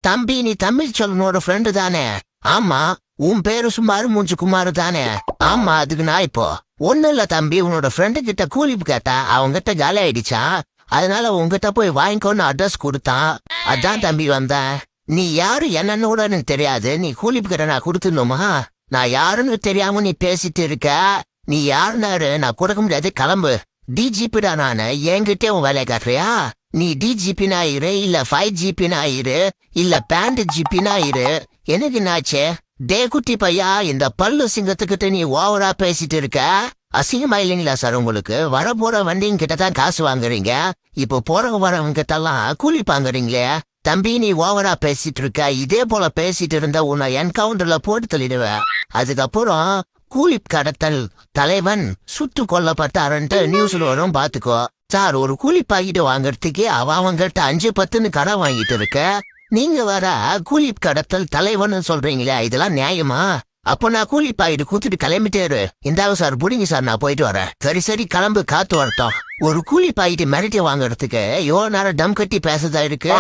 தம்பி நீ தமிழ் சொல்லனோட ஃப்ரெண்டு தானே? ஆமா. உன் பேரு சுமாரு மூஞ்சு குமாரு தானே? ஆமா. அதுக்கு நான் இப்போ ஒண்ணு இல்ல தம்பி, உன்னோட ஃப்ரெண்டு கிட்ட கூலி கேட்டா அவங்கிட்ட காலி ஆயிடுச்சா, அதனால உங்ககிட்ட போய் வாங்கிக்கோன்னு அட்ரஸ் கொடுத்தான். அதான் தம்பி வந்தேன். நீ யாரு என்னன்னு கூட எனக்கு தெரியாது, நீ கூலி கிட்ட நான் கொடுத்துடணுமா? நான் யாருன்னு தெரியாம நீ பேசிட்டு இருக்க. நீ யாருன்னாரு நான் கொடுக்க முடியாது, கிளம்பு. டிஜிபிடா நானு, என்கிட்டே உன் வேலையை காட்டுறியா? நீ டிஜிபினா இரு, இல்ல 5GPனா இரு, இல்ல பேண்ட் ஜிபினா இரு, எனக்கு என்னாச்சே? டே குட்டி பையா, இந்த பல்லு சிங்கத்துக்கிட்ட நீ ஓவரா பேசிட்டு இருக்க. அசிங்கமா இல்லைங்களா சார் உங்களுக்கு? வர போற வண்டிங்க கிட்ட தான் காசு வாங்குறீங்க, இப்போ போற வரவங்க கிட்ட எல்லாம் கூலி பாங்குறீங்களே. தம்பி நீ ஓவரா பேசிட்டு இருக்க. இதே போல பேசிட்டு இருந்தா உன்னை என்கவுண்டர்ல போட்டு தள்ளிடுவேன். அதுக்கப்புறம் கூலி கடத்தல் தலைவன் சுட்டு கொல்லப்பட்டாருன்ட்டு நியூஸ்ல வரும், பாத்துக்கோ. சார் ஒரு கூலி பாக்கிட்டு வாங்கறதுக்கே அவங்கிட்ட 5-10ன்னு கடன் வாங்கிட்டு இருக்க. நீங்க வர கூலி கடத்தல் தலைவன் சொல்றீங்களே, இதெல்லாம் நியாயமா? அப்போ நான் கூலி பாக்கிட்டு கூத்துட்டு கிளம்பிட்டேரு. இந்தாவும் சார் புடிங்க சார், நான் போயிட்டு வரேன். சரி சரி கிளம்பு, காத்து வரட்டும். ஒரு கூலி பாக்கிட்டு மிரட்டி வாங்கறதுக்கு எவ்வளவு நேரம் டம் கட்டி பேசதா இருக்கு?